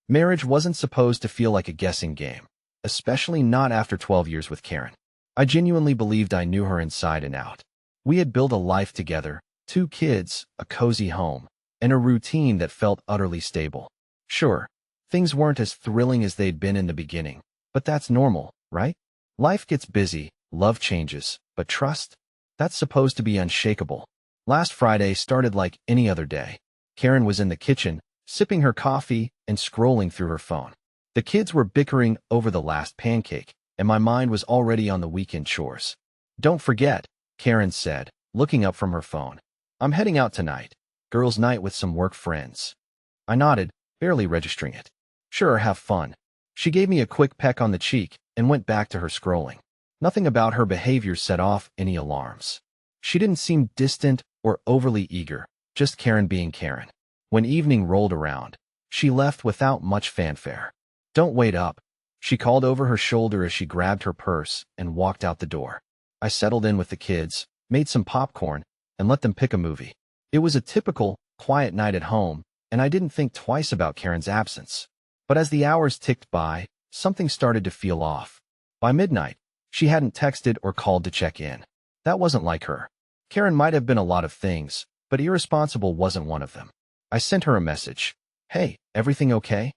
Marriage wasn't supposed to feel like a guessing game, especially not after 12 years with Karen. I genuinely believed I knew her inside and out. We had built a life together, 2 kids, a cozy home, and a routine that felt utterly stable. Sure, things weren't as thrilling as they'd been in the beginning, but that's normal, right? Life gets busy, love changes, but trust? That's supposed to be unshakable. Last Friday started like any other day. Karen was in the kitchen, sipping her coffee and scrolling through her phone. The kids were bickering over the last pancake, and my mind was already on the weekend chores. "Don't forget," Karen said, looking up from her phone. "I'm heading out tonight. Girls' night with some work friends." I nodded, barely registering it. "Sure, have fun." She gave me a quick peck on the cheek and went back to her scrolling. Nothing about her behavior set off any alarms. She didn't seem distant or overly eager, just Karen being Karen. When evening rolled around, she left without much fanfare. "Don't wait up," she called over her shoulder as she grabbed her purse and walked out the door. I settled in with the kids, made some popcorn, and let them pick a movie. It was a typical, quiet night at home, and I didn't think twice about Karen's absence. But as the hours ticked by, something started to feel off. By midnight, she hadn't texted or called to check in. That wasn't like her. Karen might have been a lot of things, but irresponsible wasn't one of them. I sent her a message. "Hey, everything okay?"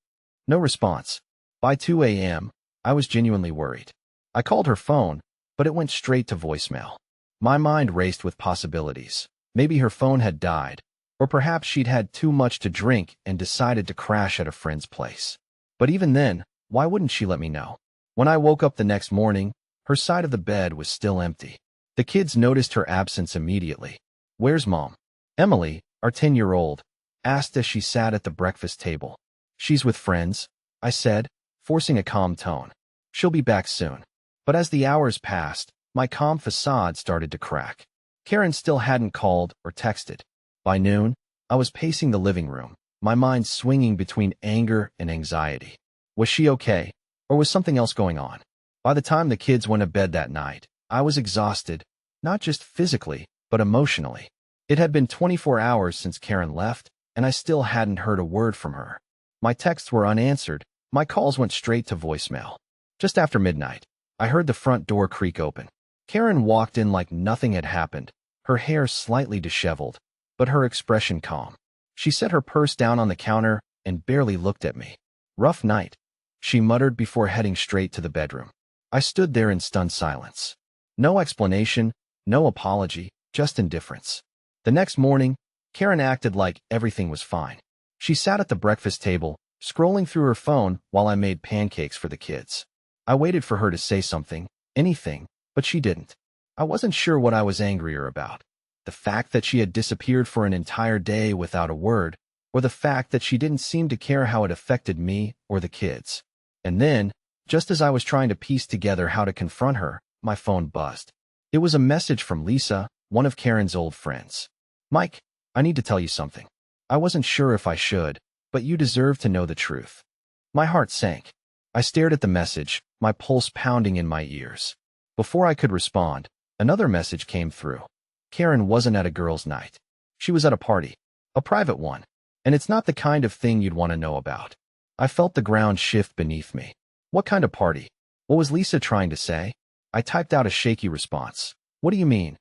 No response. By 2 a.m., I was genuinely worried. I called her phone, but it went straight to voicemail. My mind raced with possibilities. Maybe her phone had died, or perhaps she'd had too much to drink and decided to crash at a friend's place. But even then, why wouldn't she let me know? When I woke up the next morning, her side of the bed was still empty. The kids noticed her absence immediately. "Where's Mom?" Emily, our 10-year-old, asked as she sat at the breakfast table. "She's with friends," I said, forcing a calm tone. "She'll be back soon." But as the hours passed, my calm facade started to crack. Karen still hadn't called or texted. By noon, I was pacing the living room, my mind swinging between anger and anxiety. Was she okay, or was something else going on? By the time the kids went to bed that night, I was exhausted, not just physically, but emotionally. It had been 24 hours since Karen left, and I still hadn't heard a word from her. My texts were unanswered, my calls went straight to voicemail. Just after midnight, I heard the front door creak open. Karen walked in like nothing had happened, her hair slightly disheveled, but her expression calm. She set her purse down on the counter and barely looked at me. "Rough night," she muttered before heading straight to the bedroom. I stood there in stunned silence. No explanation, no apology, just indifference. The next morning, Karen acted like everything was fine. She sat at the breakfast table, scrolling through her phone while I made pancakes for the kids. I waited for her to say something, anything, but she didn't. I wasn't sure what I was angrier about. The fact that she had disappeared for an entire day without a word, or the fact that she didn't seem to care how it affected me or the kids. And then, just as I was trying to piece together how to confront her, my phone buzzed. It was a message from Lisa, one of Karen's old friends. "Mike, I need to tell you something. I wasn't sure if I should, but you deserve to know the truth." My heart sank. I stared at the message, my pulse pounding in my ears. Before I could respond, another message came through. Karen wasn't at a girls' night. She was at a party. A private one. And it's not the kind of thing you'd want to know about. I felt the ground shift beneath me. What kind of party? What was Lisa trying to say? I typed out a shaky response. "What do you mean?"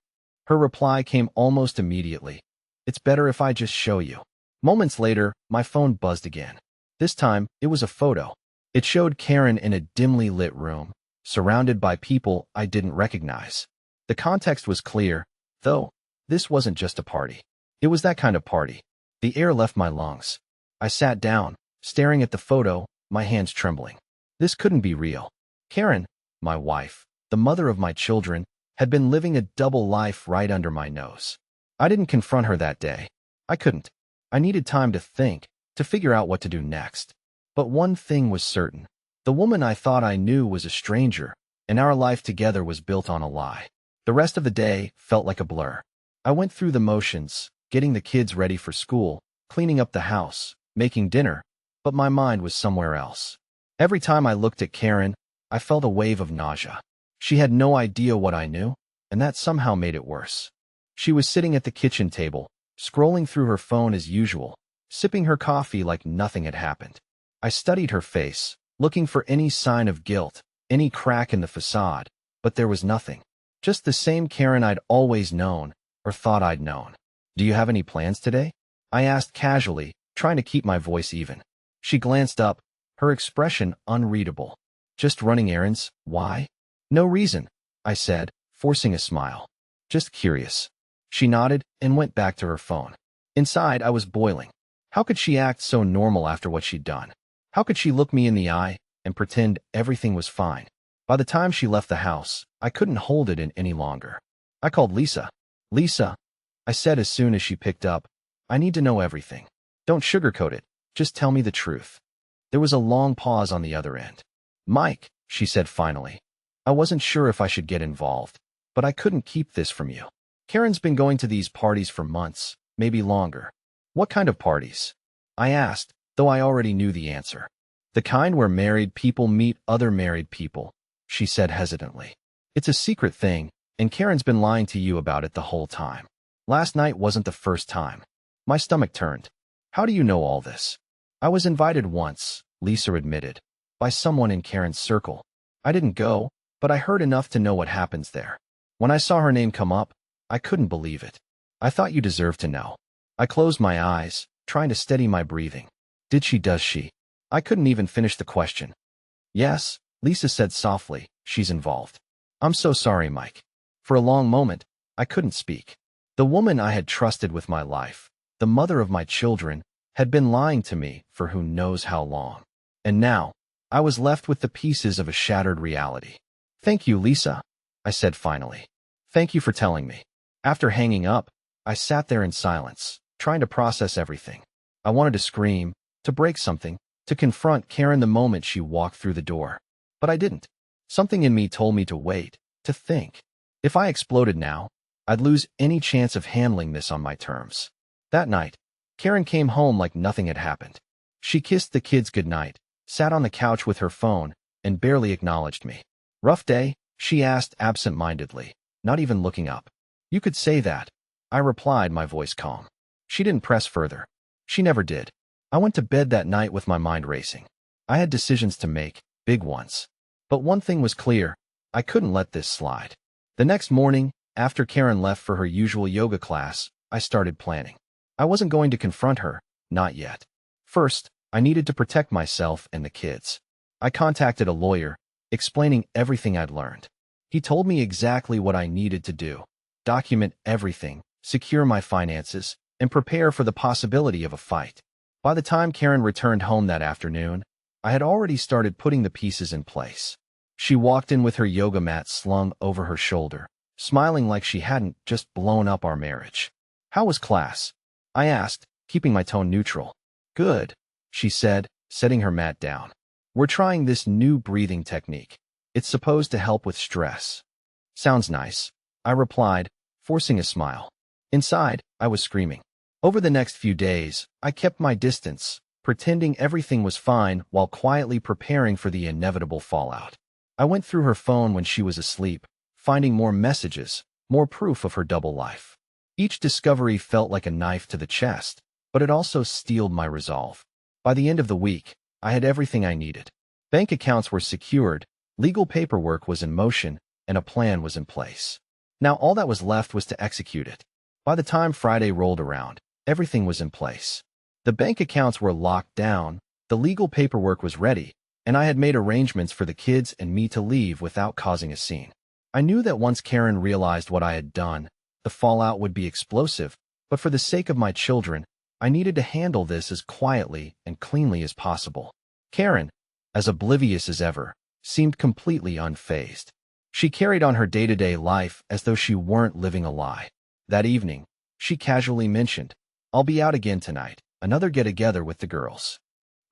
Her reply came almost immediately. "It's better if I just show you." Moments later, my phone buzzed again. This time, it was a photo. It showed Karen in a dimly lit room, surrounded by people I didn't recognize. The context was clear, though. This wasn't just a party. It was that kind of party. The air left my lungs. I sat down, staring at the photo, my hands trembling. This couldn't be real. Karen, my wife, the mother of my children, had been living a double life right under my nose. I didn't confront her that day. I couldn't. I needed time to think, to figure out what to do next. But one thing was certain. The woman I thought I knew was a stranger, and our life together was built on a lie. The rest of the day felt like a blur. I went through the motions, getting the kids ready for school, cleaning up the house, making dinner, but my mind was somewhere else. Every time I looked at Karen, I felt a wave of nausea. She had no idea what I knew, and that somehow made it worse. She was sitting at the kitchen table, scrolling through her phone as usual, sipping her coffee like nothing had happened. I studied her face, looking for any sign of guilt, any crack in the facade, but there was nothing. Just the same Karen I'd always known, or thought I'd known. "Do you have any plans today?" I asked casually, trying to keep my voice even. She glanced up, her expression unreadable. "Just running errands. Why?" "No reason," I said, forcing a smile. "Just curious." She nodded and went back to her phone. Inside, I was boiling. How could she act so normal after what she'd done? How could she look me in the eye and pretend everything was fine? By the time she left the house, I couldn't hold it in any longer. I called Lisa. "Lisa," I said as soon as she picked up, "I need to know everything. Don't sugarcoat it. Just tell me the truth." There was a long pause on the other end. "Mike," she said finally, "I wasn't sure if I should get involved, but I couldn't keep this from you. Karen's been going to these parties for months, maybe longer." "What kind of parties?" I asked, though I already knew the answer. "The kind where married people meet other married people," she said hesitantly. "It's a secret thing, and Karen's been lying to you about it the whole time. Last night wasn't the first time." My stomach turned. "How do you know all this?" "I was invited once," Lisa admitted, "by someone in Karen's circle. I didn't go, but I heard enough to know what happens there. When I saw her name come up, I couldn't believe it. I thought you deserved to know." I closed my eyes, trying to steady my breathing. Does she?" I couldn't even finish the question. "Yes," Lisa said softly, "she's involved." "I'm so sorry, Mike." For a long moment, I couldn't speak. The woman I had trusted with my life, the mother of my children, had been lying to me for who knows how long. And now, I was left with the pieces of a shattered reality. "Thank you, Lisa," I said finally. "Thank you for telling me." After hanging up, I sat there in silence, trying to process everything. I wanted to scream, to break something, to confront Karen the moment she walked through the door. But I didn't. Something in me told me to wait, to think. If I exploded now, I'd lose any chance of handling this on my terms. That night, Karen came home like nothing had happened. She kissed the kids goodnight, sat on the couch with her phone, and barely acknowledged me. "Rough day?" she asked absent-mindedly, not even looking up. "You could say that," I replied, my voice calm. She didn't press further. She never did. I went to bed that night with my mind racing. I had decisions to make, big ones. But one thing was clear: I couldn't let this slide. The next morning, after Karen left for her usual yoga class, I started planning. I wasn't going to confront her, not yet. First, I needed to protect myself and the kids. I contacted a lawyer, explaining everything I'd learned. He told me exactly what I needed to do: document everything, secure my finances, and prepare for the possibility of a fight. By the time Karen returned home that afternoon, I had already started putting the pieces in place. She walked in with her yoga mat slung over her shoulder, smiling like she hadn't just blown up our marriage. "How was class?" I asked, keeping my tone neutral. "Good," she said, setting her mat down. "We're trying this new breathing technique. It's supposed to help with stress." "Sounds nice," I replied, forcing a smile. Inside, I was screaming. Over the next few days, I kept my distance, pretending everything was fine while quietly preparing for the inevitable fallout. I went through her phone when she was asleep, finding more messages, more proof of her double life. Each discovery felt like a knife to the chest, but it also steeled my resolve. By the end of the week, I had everything I needed. Bank accounts were secured, legal paperwork was in motion, and a plan was in place. Now all that was left was to execute it. By the time Friday rolled around, everything was in place. The bank accounts were locked down, the legal paperwork was ready, and I had made arrangements for the kids and me to leave without causing a scene. I knew that once Karen realized what I had done, the fallout would be explosive, but for the sake of my children, I needed to handle this as quietly and cleanly as possible. Karen, as oblivious as ever, seemed completely unfazed. She carried on her day-to-day life as though she weren't living a lie. That evening, she casually mentioned, "I'll be out again tonight, another get-together with the girls."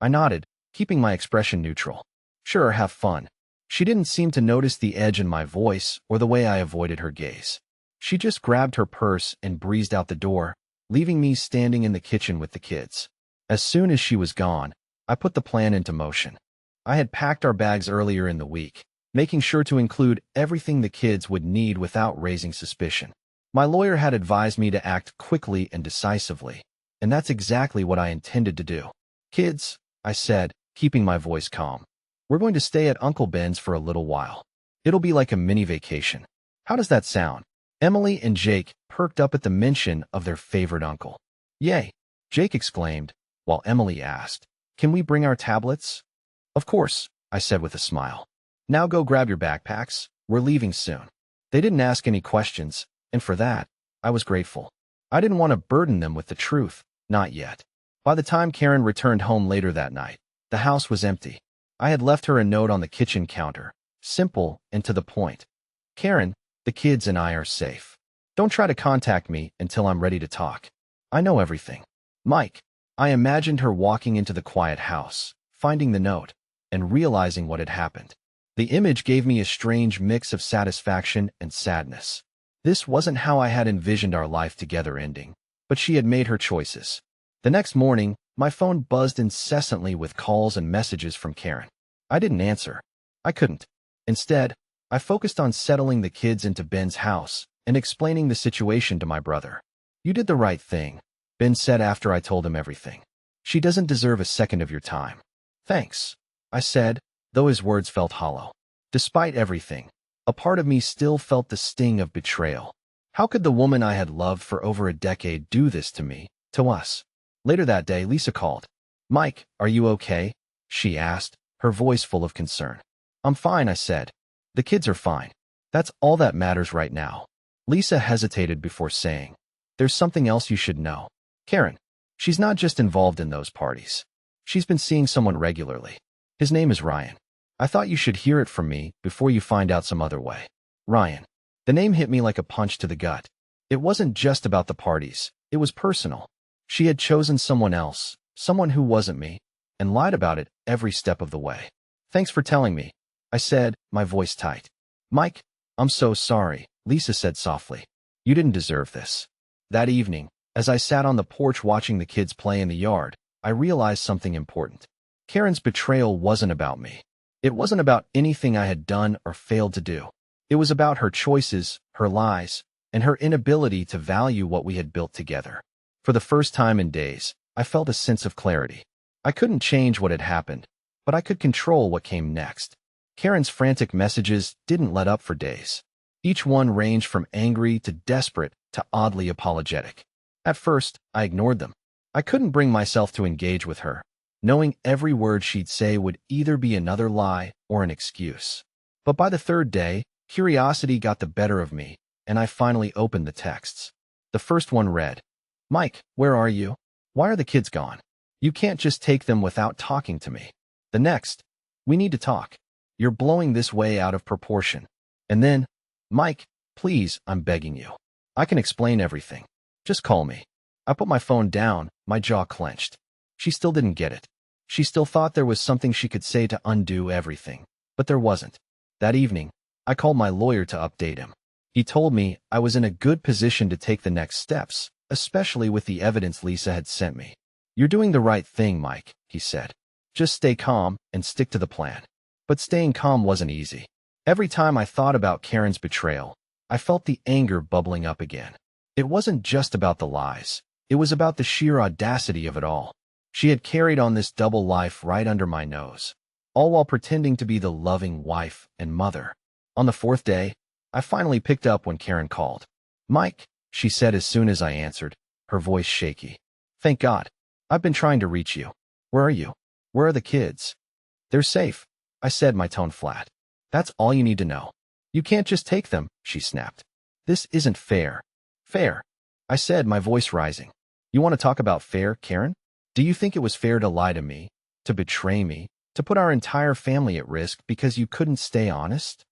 I nodded, keeping my expression neutral. "Sure, have fun." She didn't seem to notice the edge in my voice or the way I avoided her gaze. She just grabbed her purse and breezed out the door, leaving me standing in the kitchen with the kids. As soon as she was gone, I put the plan into motion. I had packed our bags earlier in the week, making sure to include everything the kids would need without raising suspicion. My lawyer had advised me to act quickly and decisively, and that's exactly what I intended to do. "Kids," I said, keeping my voice calm. We're going to stay at Uncle Ben's for a little while. It'll be like a mini vacation. How does that sound? Emily and Jake perked up at the mention of their favorite uncle. Yay, Jake exclaimed, while Emily asked, "Can we bring our tablets?" Of course, I said with a smile. Now go grab your backpacks. We're leaving soon. They didn't ask any questions, and for that, I was grateful. I didn't want to burden them with the truth, not yet. By the time Karen returned home later that night, the house was empty. I had left her a note on the kitchen counter, simple and to the point. Karen, the kids and I are safe. Don't try to contact me until I'm ready to talk. I know everything. Mike. I imagined her walking into the quiet house, finding the note, and realizing what had happened. The image gave me a strange mix of satisfaction and sadness. This wasn't how I had envisioned our life together ending, but she had made her choices. The next morning, my phone buzzed incessantly with calls and messages from Karen. I didn't answer. I couldn't. Instead, I focused on settling the kids into Ben's house and explaining the situation to my brother. "You did the right thing," Ben said after I told him everything. "She doesn't deserve a second of your time." "Thanks," I said, though his words felt hollow. Despite everything, a part of me still felt the sting of betrayal. How could the woman I had loved for over a decade do this to me, to us? Later that day, Lisa called. "Mike, are you okay?" she asked, her voice full of concern. "I'm fine," I said. "The kids are fine. That's all that matters right now." Lisa hesitated before saying, "There's something else you should know. Karen, she's not just involved in those parties. She's been seeing someone regularly. His name is Ryan. I thought you should hear it from me before you find out some other way." Ryan. The name hit me like a punch to the gut. It wasn't just about the parties. It was personal. She had chosen someone else, someone who wasn't me, and lied about it every step of the way. "Thanks for telling me," I said, my voice tight. "Mike, I'm so sorry," Lisa said softly. "You didn't deserve this." That evening, as I sat on the porch watching the kids play in the yard, I realized something important. Karen's betrayal wasn't about me. It wasn't about anything I had done or failed to do. It was about her choices, her lies, and her inability to value what we had built together. For the first time in days, I felt a sense of clarity. I couldn't change what had happened, but I could control what came next. Karen's frantic messages didn't let up for days. Each one ranged from angry to desperate to oddly apologetic. At first, I ignored them. I couldn't bring myself to engage with her, knowing every word she'd say would either be another lie or an excuse. But by the third day, curiosity got the better of me, and I finally opened the texts. The first one read, "Mike, where are you? Why are the kids gone? You can't just take them without talking to me." The next, "We need to talk. You're blowing this way out of proportion." And then, "Mike, please, I'm begging you. I can explain everything. Just call me." I put my phone down, my jaw clenched. She still didn't get it. She still thought there was something she could say to undo everything, but there wasn't. That evening, I called my lawyer to update him. He told me I was in a good position to take the next steps, especially with the evidence Lisa had sent me. "You're doing the right thing, Mike," he said. "Just stay calm and stick to the plan." But staying calm wasn't easy. Every time I thought about Karen's betrayal, I felt the anger bubbling up again. It wasn't just about the lies. It was about the sheer audacity of it all. She had carried on this double life right under my nose, all while pretending to be the loving wife and mother. On the fourth day, I finally picked up when Karen called. "Mike," she said as soon as I answered, her voice shaky. "Thank God. I've been trying to reach you. Where are you? Where are the kids?" "They're safe," I said, my tone flat. "That's all you need to know. You can't just take them," she snapped. "This isn't fair." "Fair," I said, my voice rising. "You want to talk about fair, Karen? Do you think it was fair to lie to me, to betray me, to put our entire family at risk because you couldn't stay honest?"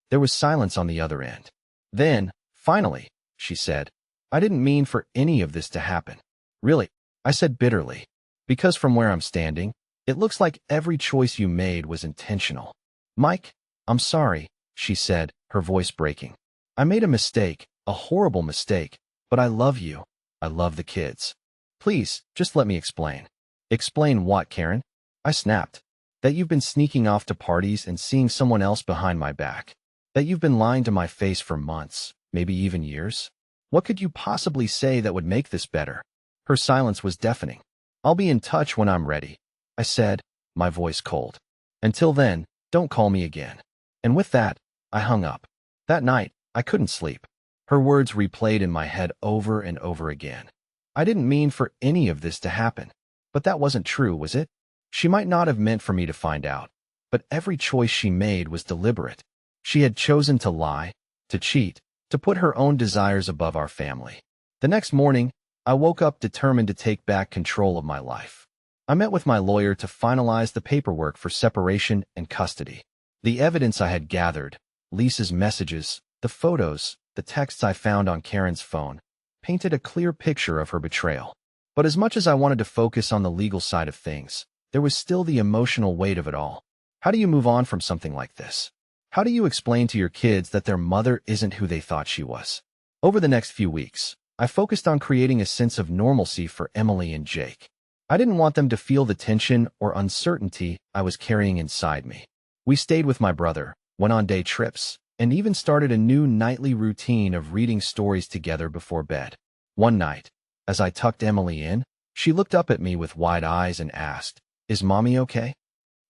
There was silence on the other end. Then, finally, she said, "I didn't mean for any of this to happen." "Really?" I said bitterly. "Because from where I'm standing, it looks like every choice you made was intentional." "Mike, I'm sorry," she said, her voice breaking. "I made a mistake, a horrible mistake, but I love you. I love the kids. Please, just let me explain." "Explain what, Karen?" I snapped. "That you've been sneaking off to parties and seeing someone else behind my back. That you've been lying to my face for months, maybe even years. What could you possibly say that would make this better?" Her silence was deafening. "I'll be in touch when I'm ready," I said, my voice cold. Until then, don't call me again. And with that, I hung up. That night, I couldn't sleep. Her words replayed in my head over and over again. I didn't mean for any of this to happen. But that wasn't true, was it? She might not have meant for me to find out. But every choice she made was deliberate. She had chosen to lie, to cheat, to put her own desires above our family. The next morning, I woke up determined to take back control of my life. I met with my lawyer to finalize the paperwork for separation and custody. The evidence I had gathered, Lisa's messages, the photos, the texts I found on Karen's phone, painted a clear picture of her betrayal. But as much as I wanted to focus on the legal side of things, there was still the emotional weight of it all. How do you move on from something like this? How do you explain to your kids that their mother isn't who they thought she was? Over the next few weeks, I focused on creating a sense of normalcy for Emily and Jake. I didn't want them to feel the tension or uncertainty I was carrying inside me. We stayed with my brother, went on day trips, and even started a new nightly routine of reading stories together before bed. One night, as I tucked Emily in, she looked up at me with wide eyes and asked, "Is Mommy okay?"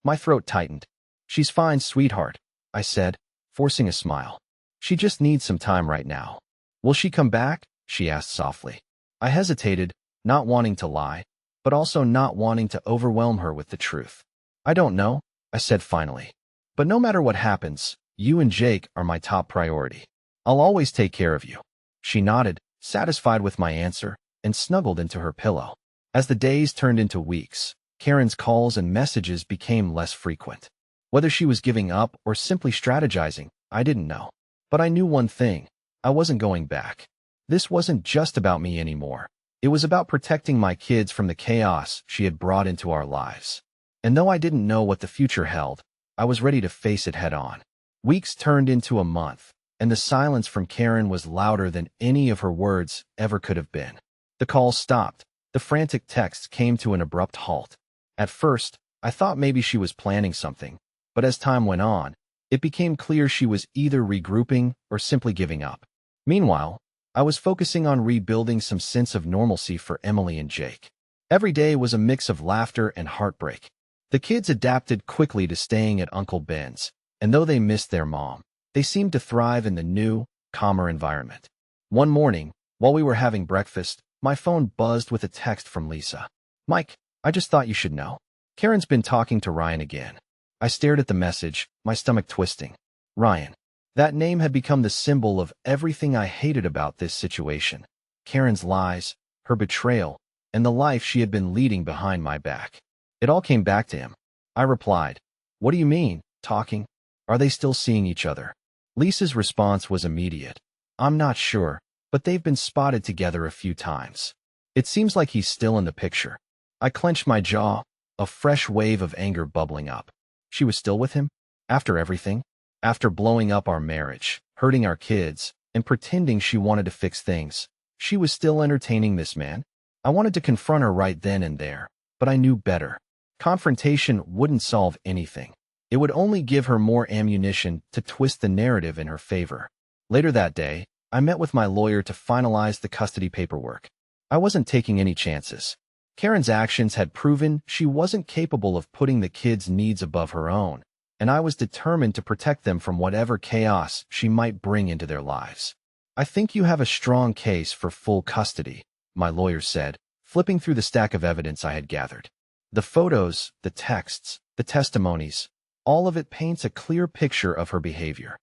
My throat tightened. "She's fine, sweetheart," I said, forcing a smile. "She just needs some time right now." "Will she come back?" she asked softly. I hesitated, not wanting to lie, but also not wanting to overwhelm her with the truth. "I don't know," I said finally. "But no matter what happens, you and Jake are my top priority. I'll always take care of you." She nodded, satisfied with my answer, and snuggled into her pillow. As the days turned into weeks, Karen's calls and messages became less frequent. Whether she was giving up or simply strategizing, I didn't know. But I knew one thing: I wasn't going back. This wasn't just about me anymore. It was about protecting my kids from the chaos she had brought into our lives. And though I didn't know what the future held, I was ready to face it head on. Weeks turned into a month, and the silence from Karen was louder than any of her words ever could have been. The calls stopped. The frantic texts came to an abrupt halt. At first, I thought maybe she was planning something, but as time went on, it became clear she was either regrouping or simply giving up. Meanwhile, I was focusing on rebuilding some sense of normalcy for Emily and Jake. Every day was a mix of laughter and heartbreak. The kids adapted quickly to staying at Uncle Ben's, and though they missed their mom, they seemed to thrive in the new, calmer environment. One morning, while we were having breakfast, my phone buzzed with a text from Lisa. "Mike, I just thought you should know. Karen's been talking to Ryan again." I stared at the message, my stomach twisting. Ryan. That name had become the symbol of everything I hated about this situation. Karen's lies, her betrayal, and the life she had been leading behind my back. It all came back to him. I replied, "What do you mean, talking? Are they still seeing each other?" Lisa's response was immediate. "I'm not sure, but they've been spotted together a few times. It seems like he's still in the picture." I clenched my jaw, a fresh wave of anger bubbling up. She was still with him? After everything? After blowing up our marriage, hurting our kids, and pretending she wanted to fix things, she was still entertaining this man? I wanted to confront her right then and there, but I knew better. Confrontation wouldn't solve anything. It would only give her more ammunition to twist the narrative in her favor. Later that day, I met with my lawyer to finalize the custody paperwork. I wasn't taking any chances. Karen's actions had proven she wasn't capable of putting the kids' needs above her own, and I was determined to protect them from whatever chaos she might bring into their lives. "I think you have a strong case for full custody," my lawyer said, flipping through the stack of evidence I had gathered. "The photos, the texts, the testimonies, all of it paints a clear picture of her behavior."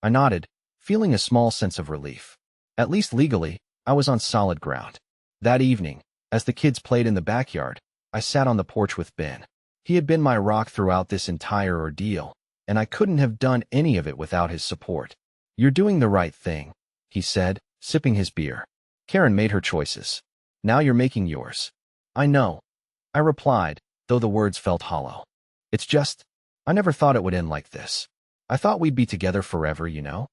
I nodded, feeling a small sense of relief. At least legally, I was on solid ground. That evening, as the kids played in the backyard, I sat on the porch with Ben. He had been my rock throughout this entire ordeal, and I couldn't have done any of it without his support. "You're doing the right thing," he said, sipping his beer. "Karen made her choices. Now you're making yours." "I know," I replied, though the words felt hollow. "It's just, I never thought it would end like this. I thought we'd be together forever, you know?"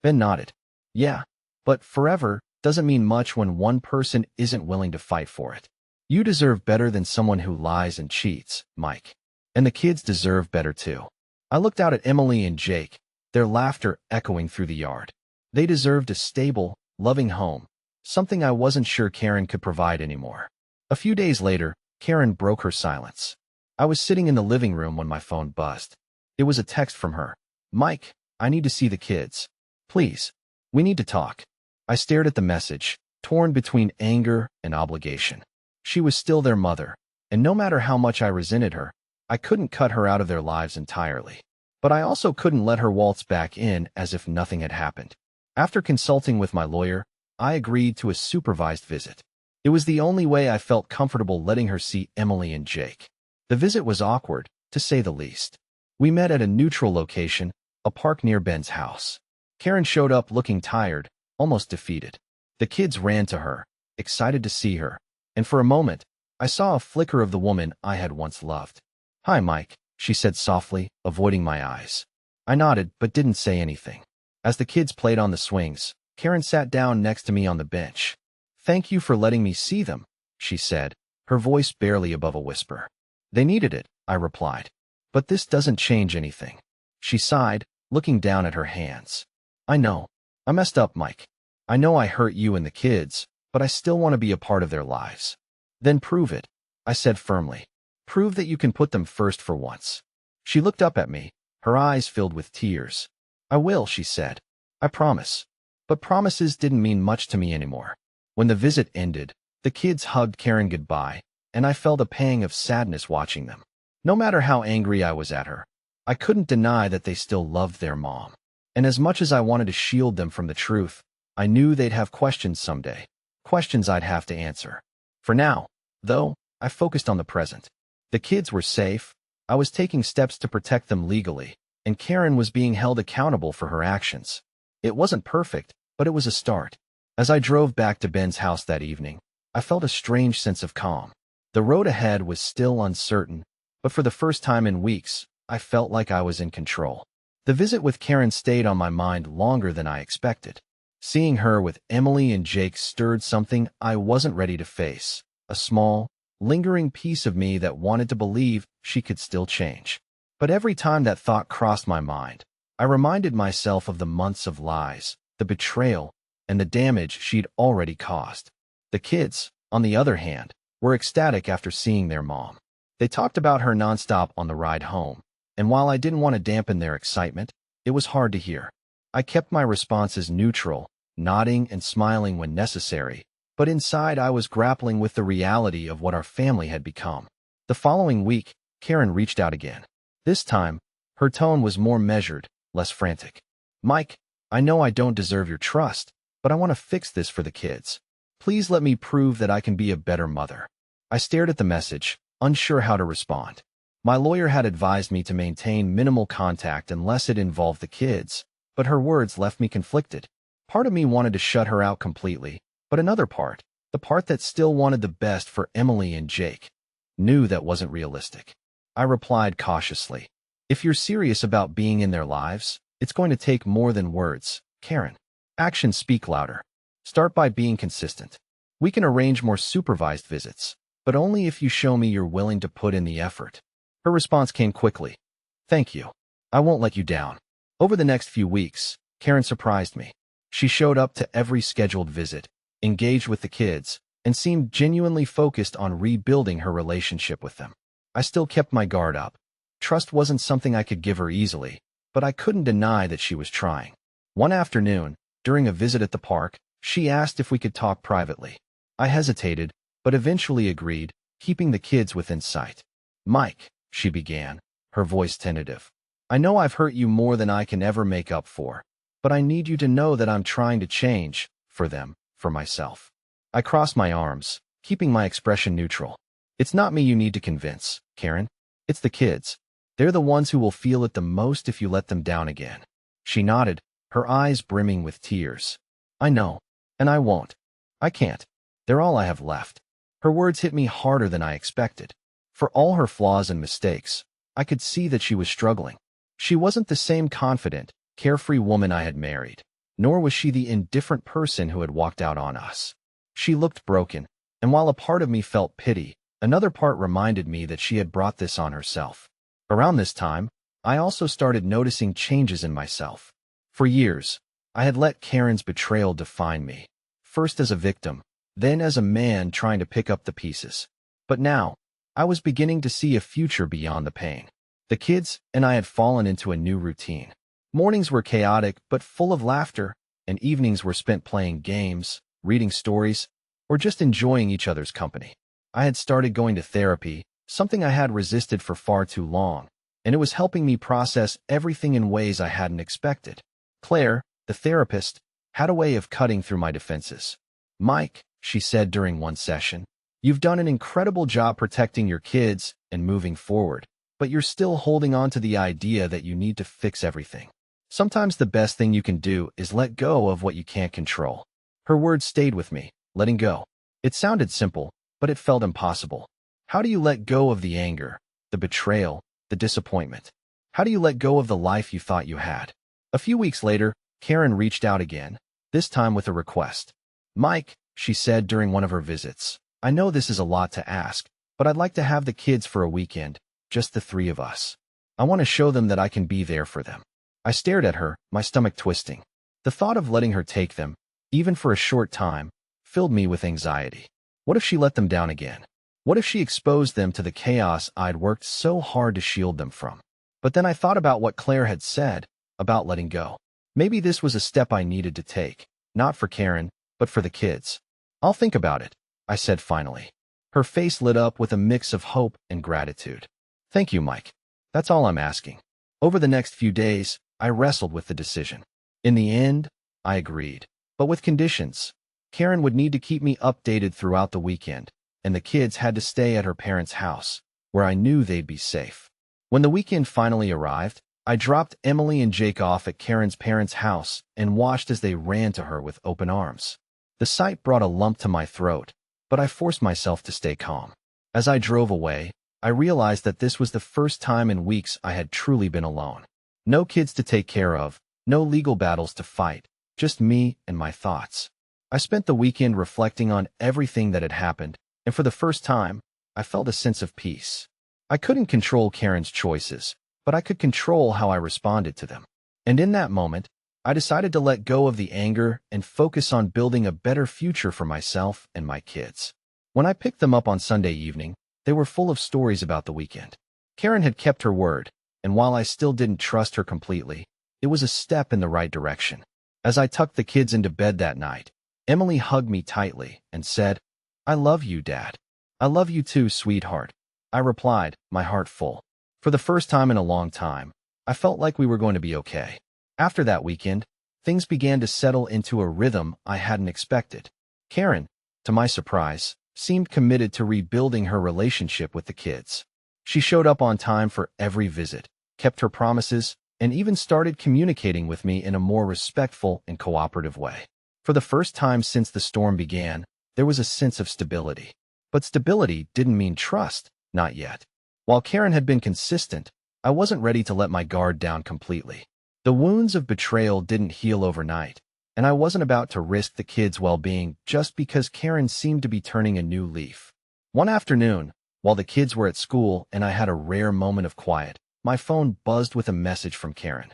Ben nodded. "Yeah, but forever doesn't mean much when one person isn't willing to fight for it. You deserve better than someone who lies and cheats, Mike. And the kids deserve better too." I looked out at Emily and Jake, their laughter echoing through the yard. They deserved a stable, loving home, something I wasn't sure Karen could provide anymore. A few days later, Karen broke her silence. I was sitting in the living room when my phone buzzed. It was a text from her. "Mike, I need to see the kids. Please. We need to talk." I stared at the message, torn between anger and obligation. She was still their mother, and no matter how much I resented her, I couldn't cut her out of their lives entirely. But I also couldn't let her waltz back in as if nothing had happened. After consulting with my lawyer, I agreed to a supervised visit. It was the only way I felt comfortable letting her see Emily and Jake. The visit was awkward, to say the least. We met at a neutral location, a park near Ben's house. Karen showed up looking tired, almost defeated. The kids ran to her, excited to see her, and for a moment, I saw a flicker of the woman I had once loved. "Hi, Mike," she said softly, avoiding my eyes. I nodded, but didn't say anything. As the kids played on the swings, Karen sat down next to me on the bench. "Thank you for letting me see them," she said, her voice barely above a whisper. "They needed it," I replied. "But this doesn't change anything." She sighed, looking down at her hands. "I know. I messed up, Mike. I know I hurt you and the kids, but I still want to be a part of their lives." "Then prove it," I said firmly. "Prove that you can put them first for once." She looked up at me, her eyes filled with tears. "I will," she said. "I promise." But promises didn't mean much to me anymore. When the visit ended, the kids hugged Karen goodbye, and I felt a pang of sadness watching them. No matter how angry I was at her, I couldn't deny that they still loved their mom. And as much as I wanted to shield them from the truth, I knew they'd have questions someday, questions I'd have to answer. For now, though, I focused on the present. The kids were safe, I was taking steps to protect them legally, and Karen was being held accountable for her actions. It wasn't perfect, but it was a start. As I drove back to Ben's house that evening, I felt a strange sense of calm. The road ahead was still uncertain, but for the first time in weeks, I felt like I was in control. The visit with Karen stayed on my mind longer than I expected. Seeing her with Emily and Jake stirred something I wasn't ready to face, a small, lingering piece of me that wanted to believe she could still change. But every time that thought crossed my mind, I reminded myself of the months of lies, the betrayal, and the damage she'd already caused. The kids, on the other hand, were ecstatic after seeing their mom. They talked about her nonstop on the ride home, and while I didn't want to dampen their excitement, it was hard to hear. I kept my responses neutral, nodding and smiling when necessary, but inside I was grappling with the reality of what our family had become. The following week, Karen reached out again. This time, her tone was more measured, less frantic. "Mike, I know I don't deserve your trust, but I want to fix this for the kids. Please let me prove that I can be a better mother." I stared at the message, unsure how to respond. My lawyer had advised me to maintain minimal contact unless it involved the kids, but her words left me conflicted. Part of me wanted to shut her out completely, but another part, the part that still wanted the best for Emily and Jake, knew that wasn't realistic. I replied cautiously, "If you're serious about being in their lives, it's going to take more than words, Karen. Actions speak louder. Start by being consistent. We can arrange more supervised visits, but only if you show me you're willing to put in the effort." Her response came quickly. "Thank you. I won't let you down." Over the next few weeks, Karen surprised me. She showed up to every scheduled visit, engaged with the kids, and seemed genuinely focused on rebuilding her relationship with them. I still kept my guard up. Trust wasn't something I could give her easily, but I couldn't deny that she was trying. One afternoon, during a visit at the park, she asked if we could talk privately. I hesitated, but eventually agreed, keeping the kids within sight. "Mike," she began, her voice tentative, "I know I've hurt you more than I can ever make up for, but I need you to know that I'm trying to change, for them, for myself." I crossed my arms, keeping my expression neutral. "It's not me you need to convince, Karen. It's the kids. They're the ones who will feel it the most if you let them down again." She nodded, her eyes brimming with tears. "I know, and I won't. I can't. They're all I have left." Her words hit me harder than I expected. For all her flaws and mistakes, I could see that she was struggling. She wasn't the same confident, carefree woman I had married, nor was she the indifferent person who had walked out on us. She looked broken, and while a part of me felt pity, another part reminded me that she had brought this on herself. Around this time, I also started noticing changes in myself. For years, I had let Karen's betrayal define me, first as a victim, then as a man trying to pick up the pieces. But now, I was beginning to see a future beyond the pain. The kids and I had fallen into a new routine. Mornings were chaotic but full of laughter, and evenings were spent playing games, reading stories, or just enjoying each other's company. I had started going to therapy, something I had resisted for far too long, and it was helping me process everything in ways I hadn't expected. Claire, the therapist, had a way of cutting through my defenses. "Mike," she said during one session, "you've done an incredible job protecting your kids and moving forward, but you're still holding on to the idea that you need to fix everything. Sometimes the best thing you can do is let go of what you can't control." Her words stayed with me. Letting go. It sounded simple, but it felt impossible. How do you let go of the anger, the betrayal, the disappointment? How do you let go of the life you thought you had? A few weeks later, Karen reached out again, this time with a request. "Mike," she said during one of her visits, "I know this is a lot to ask, but I'd like to have the kids for a weekend, just the three of us. I want to show them that I can be there for them." I stared at her, my stomach twisting. The thought of letting her take them, even for a short time, filled me with anxiety. What if she let them down again? What if she exposed them to the chaos I'd worked so hard to shield them from? But then I thought about what Claire had said about letting go. Maybe this was a step I needed to take, not for Karen, but for the kids. "I'll think about it," I said finally. Her face lit up with a mix of hope and gratitude. "Thank you, Mike. That's all I'm asking." Over the next few days, I wrestled with the decision. In the end, I agreed, but with conditions. Karen would need to keep me updated throughout the weekend, and the kids had to stay at her parents' house, where I knew they'd be safe. When the weekend finally arrived, I dropped Emily and Jake off at Karen's parents' house and watched as they ran to her with open arms. The sight brought a lump to my throat, but I forced myself to stay calm. As I drove away, I realized that this was the first time in weeks I had truly been alone. No kids to take care of, no legal battles to fight, just me and my thoughts. I spent the weekend reflecting on everything that had happened, and for the first time, I felt a sense of peace. I couldn't control Karen's choices, but I could control how I responded to them. And in that moment, I decided to let go of the anger and focus on building a better future for myself and my kids. When I picked them up on Sunday evening, they were full of stories about the weekend. Karen had kept her word, and while I still didn't trust her completely, it was a step in the right direction. As I tucked the kids into bed that night, Emily hugged me tightly and said, "I love you, Dad." "I love you too, sweetheart," I replied, my heart full. For the first time in a long time, I felt like we were going to be okay. After that weekend, things began to settle into a rhythm I hadn't expected. Karen, to my surprise, seemed committed to rebuilding her relationship with the kids. She showed up on time for every visit, kept her promises, and even started communicating with me in a more respectful and cooperative way. For the first time since the storm began, there was a sense of stability. But stability didn't mean trust, not yet. While Karen had been consistent, I wasn't ready to let my guard down completely. The wounds of betrayal didn't heal overnight, and I wasn't about to risk the kids' well-being just because Karen seemed to be turning a new leaf. One afternoon, while the kids were at school and I had a rare moment of quiet, my phone buzzed with a message from Karen.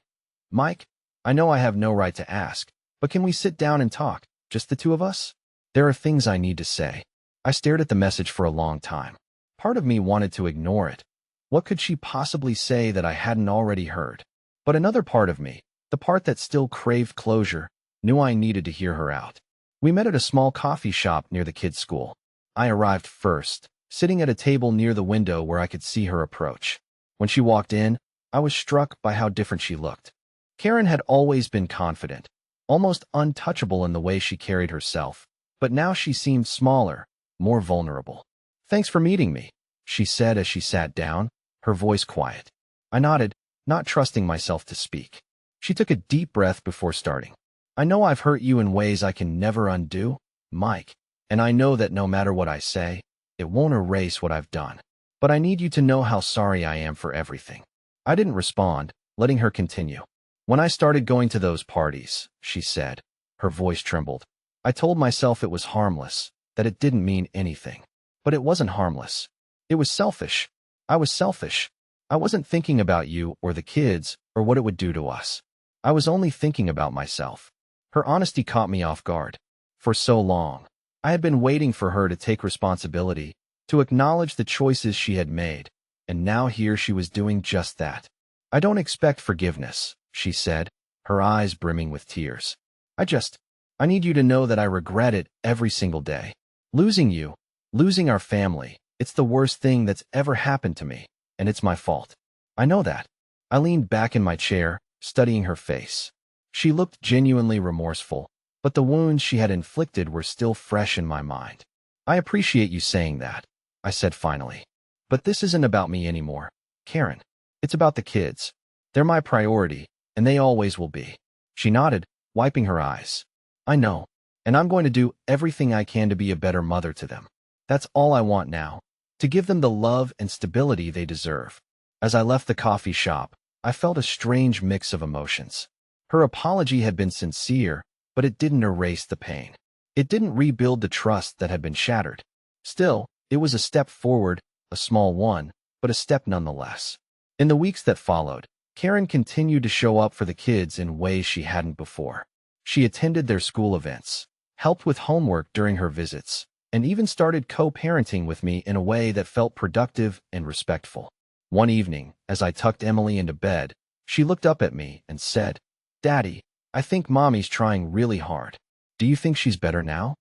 "Mike, I know I have no right to ask, but can we sit down and talk, just the two of us? There are things I need to say." I stared at the message for a long time. Part of me wanted to ignore it. What could she possibly say that I hadn't already heard? But another part of me, the part that still craved closure, knew I needed to hear her out. We met at a small coffee shop near the kids' school. I arrived first, sitting at a table near the window where I could see her approach. When she walked in, I was struck by how different she looked. Karen had always been confident, almost untouchable in the way she carried herself, but now she seemed smaller, more vulnerable. "Thanks for meeting me," she said as she sat down, her voice quiet. I nodded, not trusting myself to speak. She took a deep breath before starting. "I know I've hurt you in ways I can never undo, Mike, and I know that no matter what I say, it won't erase what I've done. But I need you to know how sorry I am for everything." I didn't respond, letting her continue. "When I started going to those parties," she said, her voice trembled, "I told myself it was harmless, that it didn't mean anything. But it wasn't harmless. It was selfish. I was selfish. I wasn't thinking about you or the kids or what it would do to us. I was only thinking about myself." Her honesty caught me off guard. For so long, I had been waiting for her to take responsibility, to acknowledge the choices she had made, and now here she was doing just that. "I don't expect forgiveness," she said, her eyes brimming with tears. I need you to know that I regret it every single day. Losing you, losing our family, it's the worst thing that's ever happened to me, and it's my fault. I know that." I leaned back in my chair, studying her face. She looked genuinely remorseful, but the wounds she had inflicted were still fresh in my mind. "I appreciate you saying that," I said finally. "But this isn't about me anymore, Karen. It's about the kids. They're my priority, and they always will be." She nodded, wiping her eyes. "I know, and I'm going to do everything I can to be a better mother to them. That's all I want now, to give them the love and stability they deserve." As I left the coffee shop, I felt a strange mix of emotions. Her apology had been sincere, but it didn't erase the pain. It didn't rebuild the trust that had been shattered. Still, it was a step forward, a small one, but a step nonetheless. In the weeks that followed, Karen continued to show up for the kids in ways she hadn't before. She attended their school events, helped with homework during her visits, and even started co-parenting with me in a way that felt productive and respectful. One evening, as I tucked Emily into bed, she looked up at me and said, "Daddy, I think Mommy's trying really hard. Do you think she's better now?"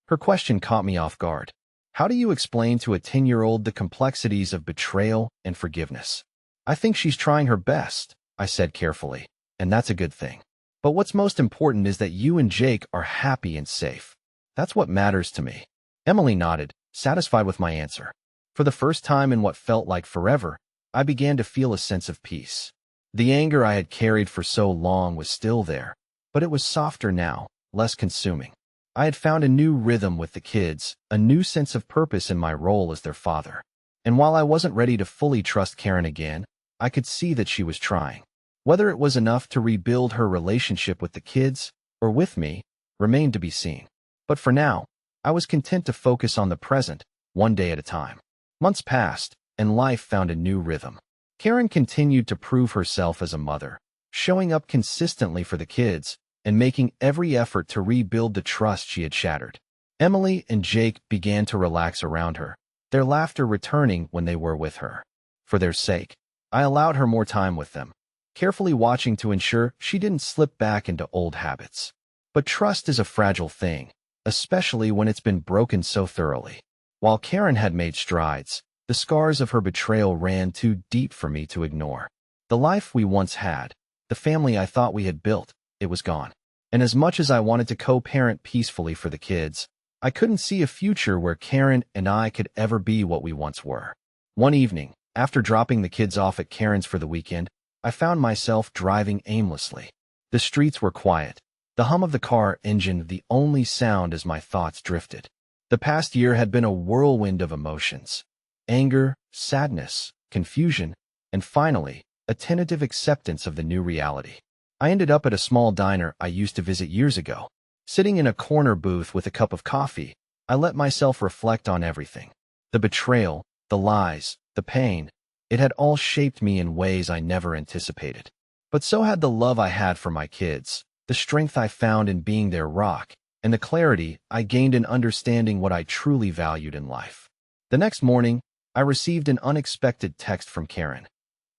Her question caught me off guard. How do you explain to a 10-year-old the complexities of betrayal and forgiveness? "I think she's trying her best," I said carefully, "and that's a good thing. But what's most important is that you and Jake are happy and safe. That's what matters to me." Emily nodded, satisfied with my answer. For the first time in what felt like forever, I began to feel a sense of peace. The anger I had carried for so long was still there, but it was softer now, less consuming. I had found a new rhythm with the kids, a new sense of purpose in my role as their father. And while I wasn't ready to fully trust Karen again, I could see that she was trying. Whether it was enough to rebuild her relationship with the kids, or with me, remained to be seen. But for now, I was content to focus on the present, one day at a time. Months passed, and life found a new rhythm. Karen continued to prove herself as a mother, showing up consistently for the kids, and making every effort to rebuild the trust she had shattered. Emily and Jake began to relax around her, their laughter returning when they were with her. For their sake, I allowed her more time with them, carefully watching to ensure she didn't slip back into old habits. But trust is a fragile thing, especially when it's been broken so thoroughly. While Karen had made strides, the scars of her betrayal ran too deep for me to ignore. The life we once had, the family I thought we had built, it was gone. And as much as I wanted to co-parent peacefully for the kids, I couldn't see a future where Karen and I could ever be what we once were. One evening, after dropping the kids off at Karen's for the weekend, I found myself driving aimlessly. The streets were quiet, the hum of the car engine the only sound as my thoughts drifted. The past year had been a whirlwind of emotions. Anger, sadness, confusion, and finally, a tentative acceptance of the new reality. I ended up at a small diner I used to visit years ago. Sitting in a corner booth with a cup of coffee, I let myself reflect on everything. The betrayal, the lies, the pain. It had all shaped me in ways I never anticipated. But so had the love I had for my kids, the strength I found in being their rock, and the clarity I gained in understanding what I truly valued in life. The next morning, I received an unexpected text from Karen.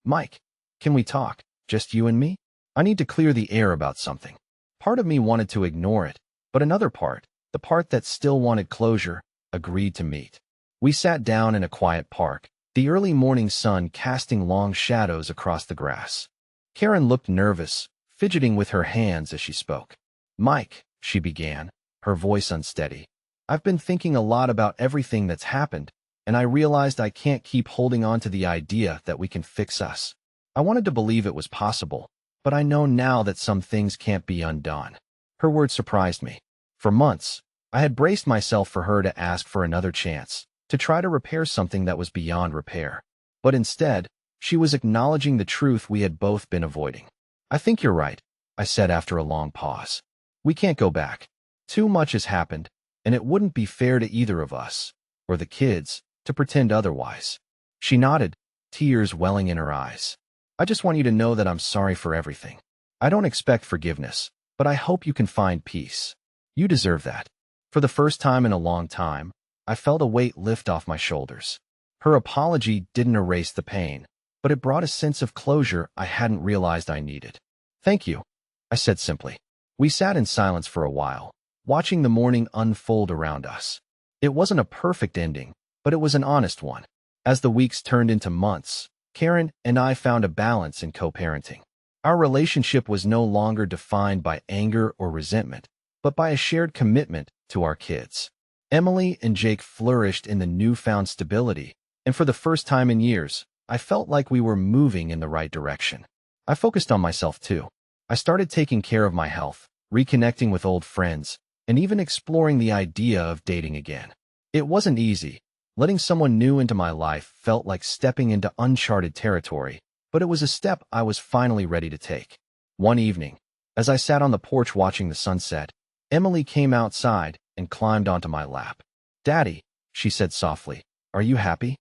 "Mike, can we talk? Just you and me? I need to clear the air about something." Part of me wanted to ignore it, but another part, the part that still wanted closure, agreed to meet. We sat down in a quiet park, the early morning sun casting long shadows across the grass. Karen looked nervous, fidgeting with her hands as she spoke. "Mike," she began, her voice unsteady, "I've been thinking a lot about everything that's happened, and I realized I can't keep holding on to the idea that we can fix us. I wanted to believe it was possible, but I know now that some things can't be undone." Her words surprised me. For months, I had braced myself for her to ask for another chance, to try to repair something that was beyond repair. But instead, she was acknowledging the truth we had both been avoiding. "I think you're right," I said after a long pause. "We can't go back. Too much has happened, and it wouldn't be fair to either of us, or the kids, to pretend otherwise." She nodded, tears welling in her eyes. "I just want you to know that I'm sorry for everything. I don't expect forgiveness, but I hope you can find peace. You deserve that." For the first time in a long time, I felt a weight lift off my shoulders. Her apology didn't erase the pain, but it brought a sense of closure I hadn't realized I needed. "Thank you," I said simply. We sat in silence for a while, watching the morning unfold around us. It wasn't a perfect ending, but it was an honest one. As the weeks turned into months, Karen and I found a balance in co-parenting. Our relationship was no longer defined by anger or resentment, but by a shared commitment to our kids. Emily and Jake flourished in the newfound stability, and for the first time in years, I felt like we were moving in the right direction. I focused on myself too. I started taking care of my health, reconnecting with old friends, and even exploring the idea of dating again. It wasn't easy. Letting someone new into my life felt like stepping into uncharted territory, but it was a step I was finally ready to take. One evening, as I sat on the porch watching the sunset, Emily came outside and climbed onto my lap. "Daddy," she said softly, "are you happy?"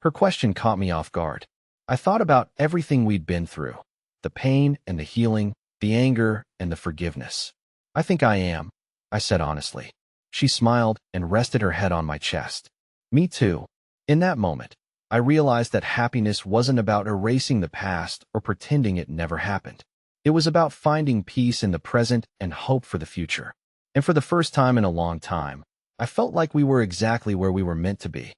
Her question caught me off guard. I thought about everything we'd been through, the pain and the healing, the anger and the forgiveness. "I think I am," I said honestly. She smiled and rested her head on my chest. "Me too." In that moment, I realized that happiness wasn't about erasing the past or pretending it never happened. It was about finding peace in the present and hope for the future. And for the first time in a long time, I felt like we were exactly where we were meant to be.